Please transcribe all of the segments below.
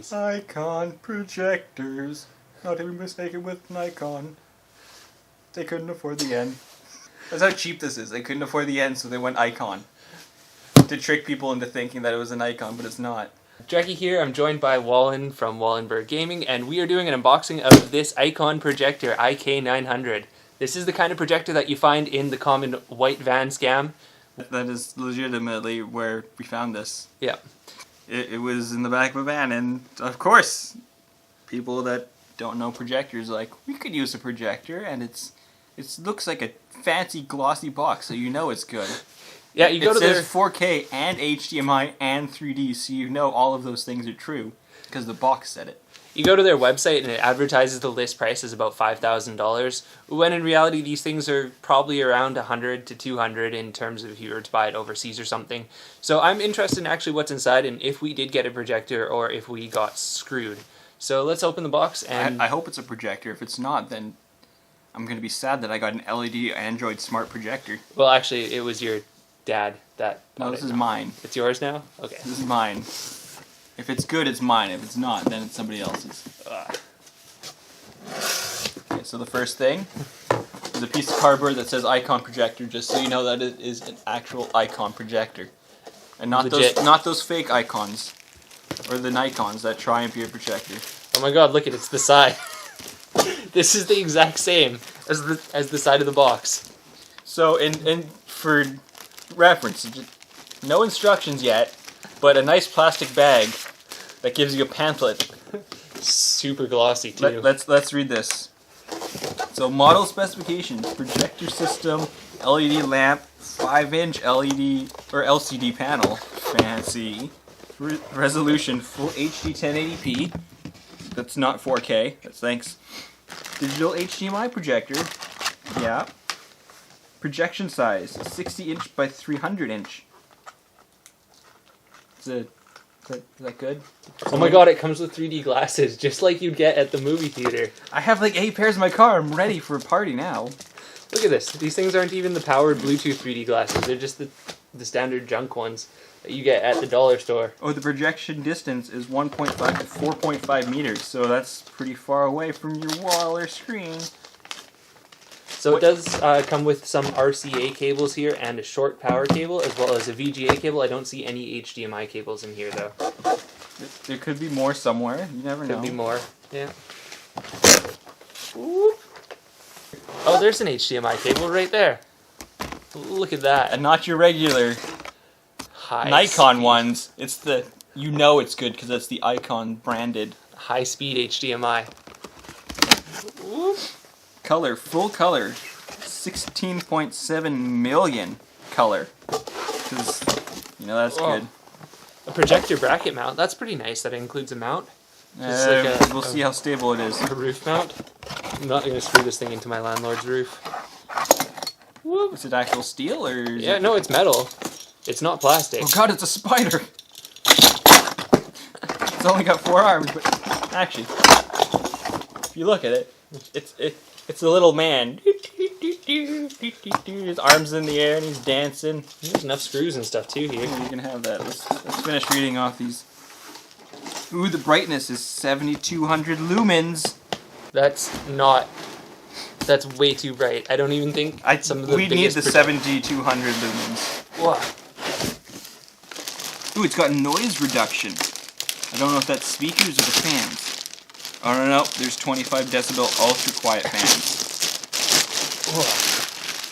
voice. Ikon projectors. Not to be mistaken with Nikon. They couldn't afford the N. That's how cheap this is. They couldn't afford the N, so they went Ikon. To trick people into thinking that it was an Ikon, but it's not. Jackie here, I'm joined by Wallen from Wallenberg Gaming, and we are doing an unboxing of this Ikon projector, IK900. This is the kind of projector that you find in the common white van scam. That is legitimately where we found this. Yeah. It was in the back of a van, and of course, people that don't know projectors are like, we could use a projector, and it looks like a fancy glossy box, so you know it's good. Yeah, you go to their... It says 4K and HDMI and 3D, so you know all of those things are true, because the box said it. You go to their website and it advertises the list price as about $5,000, when in reality these things are probably around $100 to $200 in terms of if you were to buy it overseas or something. So I'm interested in actually what's inside and if we did get a projector or if we got screwed. So let's open the box and... I hope it's a projector. If it's not, then I'm going to be sad that I got an LED Android smart projector. Well, actually, it was your dad that bought No, this is mine. It's yours now? Okay. This is mine. If it's good, it's mine. If it's not, then it's somebody else's. Okay, so the first thing is a piece of cardboard that says Ikon projector, just so you know that it is an actual Ikon projector. And not those fake icons. Or the Nikons that try and be a projector. Oh my god, look at it, it's the side. This is the exact same as the side of the box. So, for reference, no instructions yet, but a nice plastic bag that gives you a pamphlet. Super glossy too. Let's read this. So, model specifications: projector system, LED lamp, 5-inch LED or LCD panel, fancy. Resolution full HD 1080p. That's not 4K. That's thanks. Digital HDMI projector. Yeah. Projection size 60-inch by 300-inch. Is that good? Oh my god, it comes with 3D glasses, just like you'd get at the movie theater. I have like 8 pairs in my car. I'm ready for a party now. Look at this. These things aren't even the powered Bluetooth 3D glasses. They're just the standard junk ones that you get at the dollar store. Oh, the projection distance is 1.5 to 4.5 meters, so that's pretty far away from your wall or screen. So it does come with some RCA cables here and a short power cable as well as a VGA cable. I don't see any HDMI cables in here though. There could be more somewhere. You never know. Could be more. Yeah. Ooh. Oh, there's an HDMI cable right there. Look at that. And not your regular Nikon ones. It's the, you know it's good because it's the Ikon branded. High-speed HDMI. Ooh. Color, full color. 16.7 million color. Because, you know, that's good. A projector bracket mount. That's pretty nice. That includes a mount. We'll see how stable it is. A roof mount. I'm not going to screw this thing into my landlord's roof. Whoop. Is it actual steel or is it... No, it's metal. It's not plastic. Oh god, it's a spider! It's only got 4 arms, but actually, if you look at it, it's a little man. His arms in the air and he's dancing. There's enough screws and stuff too here. You can have that. Let's finish reading off these. Ooh, the brightness is 7,200 lumens. That's way too bright. I don't even think we need the 7,200 lumens. Whoa. Ooh, it's got noise reduction. I don't know if that's speakers or the fans. Oh, no, there's 25 decibel ultra quiet fans. Whoa.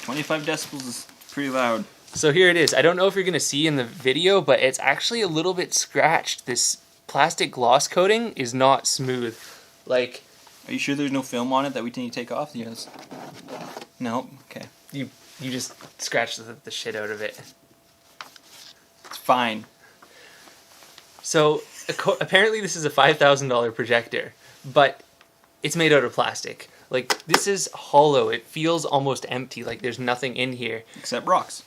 25 decibels is pretty loud. So here it is. I don't know if you're going to see in the video, but it's actually a little bit scratched. This plastic gloss coating is not smooth. Like... Are you sure there's no film on it that we need to take off? Yes. No? Okay. You just scratched the shit out of it. It's fine. So, apparently this is a $5,000 projector, but it's made out of plastic. Like, this is hollow. It feels almost empty, like there's nothing in here. Except rocks.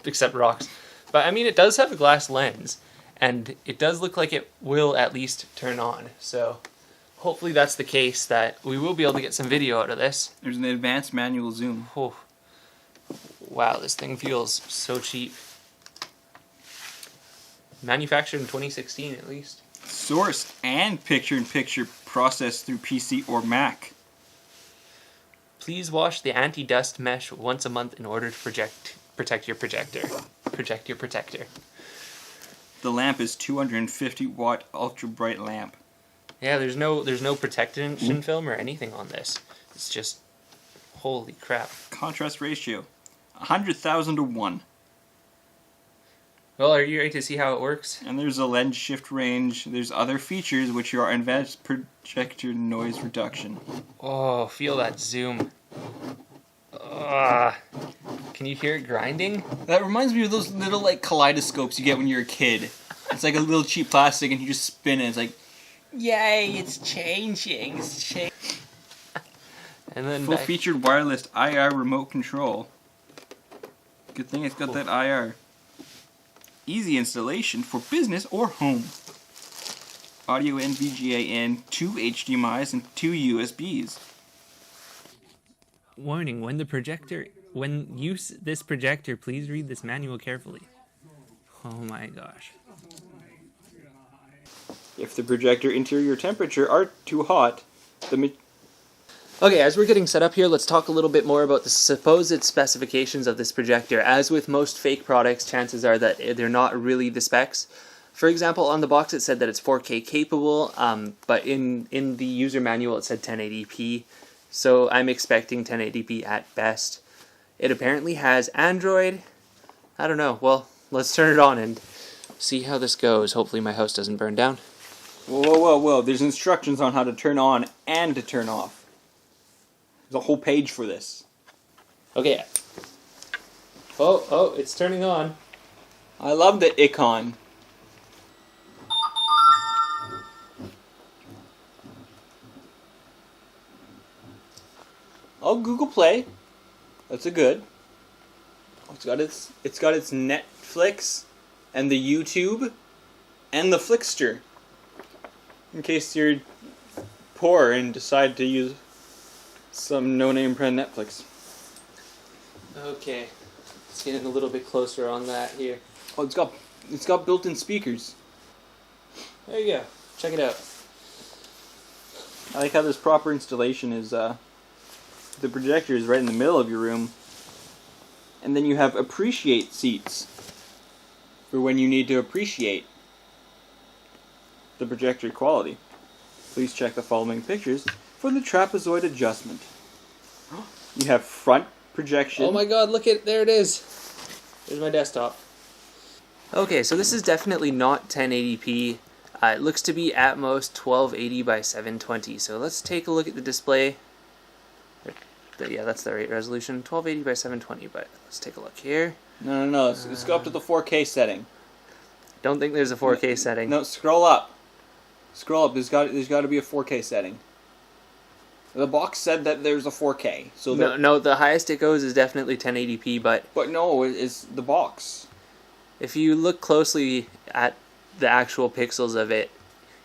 Except rocks. But, I mean, it does have a glass lens, and it does look like it will at least turn on. So, hopefully that's the case, that we will be able to get some video out of this. There's an advanced manual zoom. Oh. Wow, this thing feels so cheap. Manufactured in 2016 at least. Sourced and picture-in-picture processed through PC or Mac. Please wash the anti-dust mesh once a month in order to protect your projector. Protect your protector. The lamp is 250 watt ultra bright lamp. Yeah, there's no protection film or anything on this. It's just, holy crap. Contrast ratio, 100,000 to 1. Well, are you ready to see how it works? And there's a lens shift range. There's other features which are advanced projector noise reduction. Oh, feel that zoom. Can you hear it grinding? That reminds me of those little like kaleidoscopes you get when you're a kid. It's like a little cheap plastic and you just spin it. It's like, yay, it's changing. It's changing. And then Full featured wireless IR remote control. Good thing it's got that IR. Easy installation for business or home. Audio in, VGA in, 2 HDMIs and 2 USBs. Warning, when use this projector, please read this manual carefully. Oh my gosh. If the projector interior temperature are too hot, Okay, as we're getting set up here, let's talk a little bit more about the supposed specifications of this projector. As with most fake products, chances are that they're not really the specs. For example, on the box it said that it's 4K capable, but in the user manual it said 1080p, so I'm expecting 1080p at best. It apparently has Android. I don't know. Well, let's turn it on and see how this goes. Hopefully my house doesn't burn down. Whoa. There's instructions on how to turn on and to turn off. There's a whole page for this. Okay. Oh, it's turning on. I love the Ikon. Oh, Google Play. That's a good. It's got its Netflix and the YouTube and the Flickster. In case you're poor and decide to use some no-name brand Netflix. Okay. Let's get in a little bit closer on that here. Oh, it's got built-in speakers. There you go. Check it out. I like how this proper installation is, the projector is right in the middle of your room. And then you have appreciate seats for when you need to appreciate the projector quality. Please check the following pictures for the trapezoid adjustment. You have front projection. Oh my god, look at, there it is. There's my desktop. Okay, so this is definitely not 1080p. It looks to be at most 1280 by 720. So let's take a look at the display. Yeah, that's the right resolution. 1280 by 720, but let's take a look here. No. Let's go up to the 4K setting. Don't think there's a 4K setting. No, scroll up. Scroll up. There's got to be a 4K setting. The box said that there's a 4K. So no, the highest it goes is definitely 1080p, but no, it's the box. If you look closely at the actual pixels of it,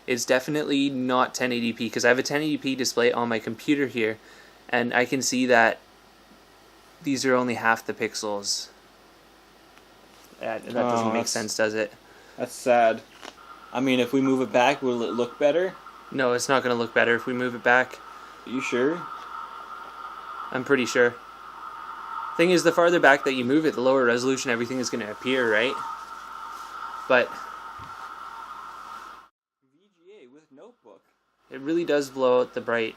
it's definitely not 1080p, because I have a 1080p display on my computer here, and I can see that these are only half the pixels. That doesn't make sense, does it? That's sad. I mean, if we move it back, will it look better? No, it's not going to look better if we move it back. Are you sure? I'm pretty sure. Thing is, the farther back that you move it, the lower resolution everything is going to appear, right? But VGA with notebook. It really does blow out the bright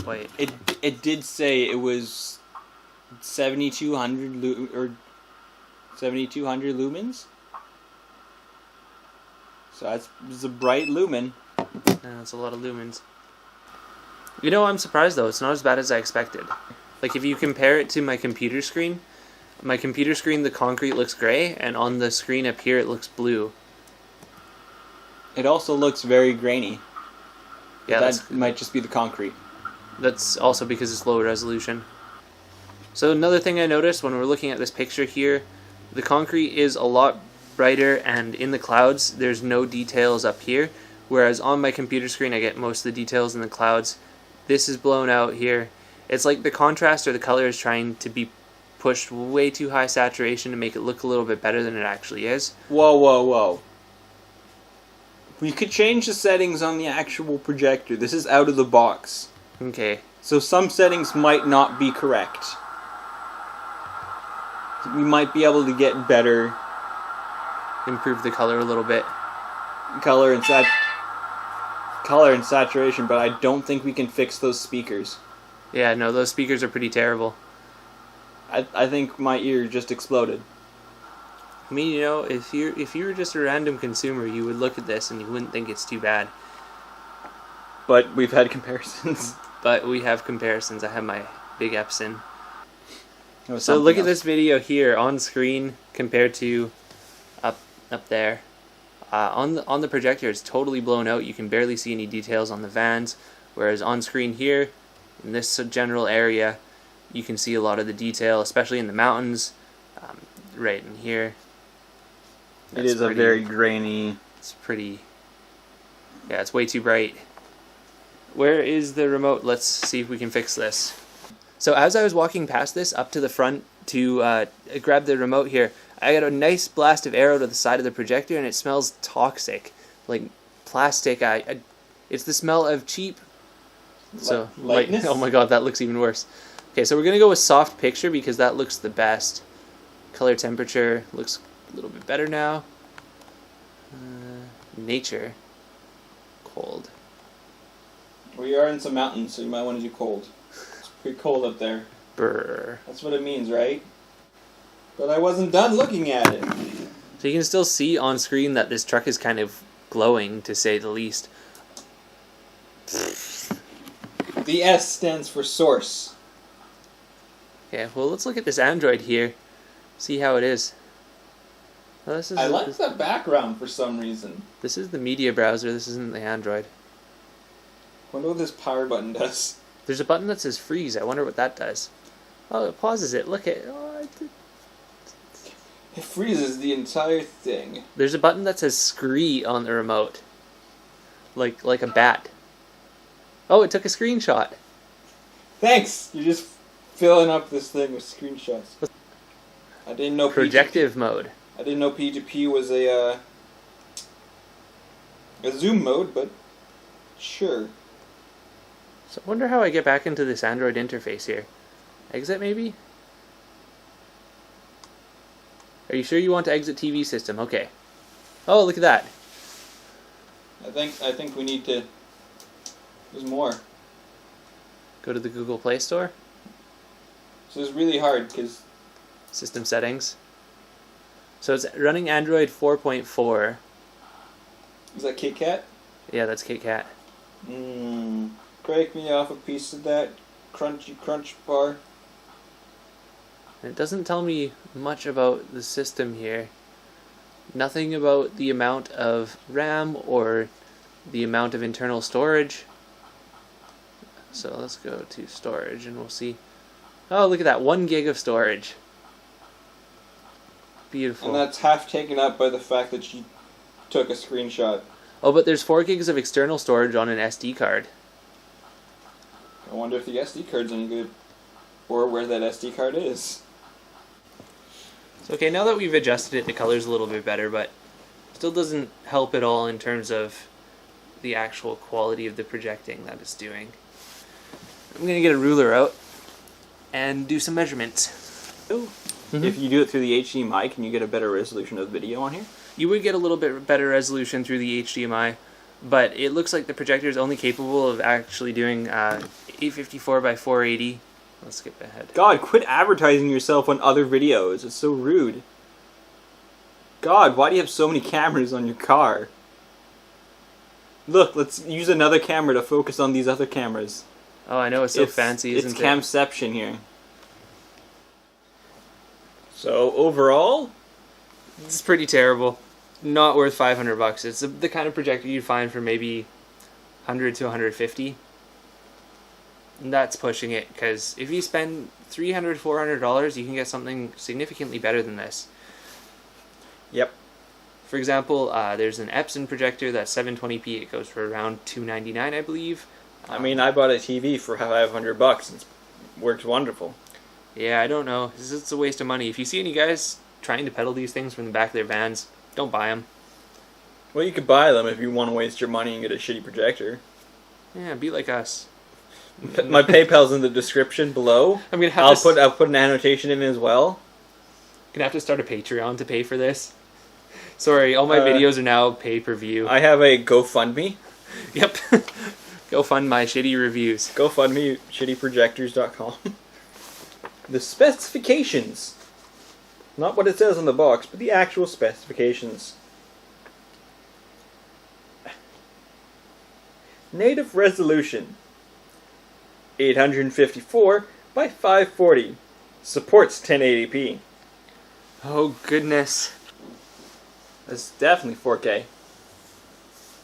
white. It did say it was 7200 or 7200 lumens. So it's a bright lumen. That's a lot of lumens. You know, I'm surprised though. It's not as bad as I expected. Like, if you compare it to my computer screen, the concrete looks gray, and on the screen up here it looks blue. It also looks very grainy. Yeah, that might just be the concrete. That's also because it's low resolution. So another thing I noticed when we're looking at this picture here, the concrete is a lot brighter, and in the clouds there's no details up here, whereas on my computer screen I get most of the details in the clouds. This is blown out here. It's like the contrast or the color is trying to be pushed way too high saturation to make it look a little bit better than it actually is. Whoa. We could change the settings on the actual projector. This is out of the box. Okay. So some settings might not be correct. We might be able to get better Improve the color a little bit. color and saturation, but I don't think we can fix those speakers. Yeah, no, those speakers are pretty terrible. I think my ear just exploded. I mean, you know, if you were just a random consumer, you would look at this and you wouldn't think it's too bad. But we've had comparisons. But we have comparisons. I have my big Epson. So So look at this video here on screen compared to up there. On the projector, it's totally blown out. You can barely see any details on the vans, whereas on screen here, in this general area, you can see a lot of the detail, especially in the mountains, right in here. It is a very grainy. It's pretty. Yeah, it's way too bright. Where is the remote? Let's see if we can fix this. So as I was walking past this up to the front to grab the remote here, I got a nice blast of air out of the side of the projector, and it smells toxic, like plastic. It's the smell of cheap. So lightness? Oh my god, that looks even worse. Okay, so we're gonna go with soft picture because that looks the best. Color temperature looks a little bit better now. Nature, cold. We are in some mountains, so you might want to do cold. It's pretty cold up there. Brr. That's what it means, right? But I wasn't done looking at it. So you can still see on screen that this truck is kind of glowing, to say the least. The S stands for source. Okay, well let's look at this Android here. See how it is. Well, I like the background for some reason. This is the media browser, this isn't the Android. Wonder what this power button does. There's a button that says freeze, I wonder what that does. Oh, it pauses it, look at... It freezes the entire thing. There's a button that says scree on the remote. Like a bat. Oh, it took a screenshot. Thanks! You're just filling up this thing with screenshots. I didn't know Projective mode. I didn't know P2P was a zoom mode, but sure. So I wonder how I get back into this Android interface here. Exit maybe? Are you sure you want to exit TV system? Okay. Oh, look at that. I think we need to. There's more. Go to the Google Play Store. So it's really hard because System settings. So it's running Android 4.4. is that KitKat? Yeah, that's KitKat. Break me off a piece of that crunchy crunch bar. And it doesn't tell me much about the system here. Nothing about the amount of RAM or the amount of internal storage. So let's go to storage and we'll see. Oh, look at that, 1 gig of storage. Beautiful. And that's half taken up by the fact that she took a screenshot. Oh, but there's 4 gigs of external storage on an SD card. I wonder if the SD card's any good, or where that SD card is. So, okay, now that we've adjusted it, the color's a little bit better, but still doesn't help at all in terms of the actual quality of the projecting that it's doing. I'm going to get a ruler out and do some measurements. Oh. If you do it through the HDMI, can you get a better resolution of the video on here? You would get a little bit better resolution through the HDMI, but it looks like the projector is only capable of actually doing 854 by 480. Let's skip ahead. God, quit advertising yourself on other videos. It's so rude. God, why do you have so many cameras on your car? Look, let's use another camera to focus on these other cameras. Oh, I know, it's so fancy, isn't it? It's camception here. So, overall, it's pretty terrible. Not worth $500. It's the kind of projector you'd find for maybe 100 to 150. And that's pushing it, because if you spend $300, $400, you can get something significantly better than this. Yep. For example, there's an Epson projector that's 720p. It goes for around $299, I believe. I mean, I bought a TV for $500. It works wonderful. Yeah, I don't know. It's a waste of money. If you see any guys trying to peddle these things from the back of their vans, don't buy them. Well, you could buy them if you want to waste your money and get a shitty projector. Yeah, be like us. My PayPal's in the description below. I'm gonna have I'll put an annotation in as well. Gonna have to start a Patreon to pay for this. Sorry, all my videos are now pay-per-view. I have a GoFundMe. Yep. Go fund my shitty reviews. GoFundMe, shittyprojectors.com. The specifications. Not what it says on the box, but the actual specifications. Native resolution. 854 by 540. Supports 1080p. Oh, goodness. That's definitely 4K.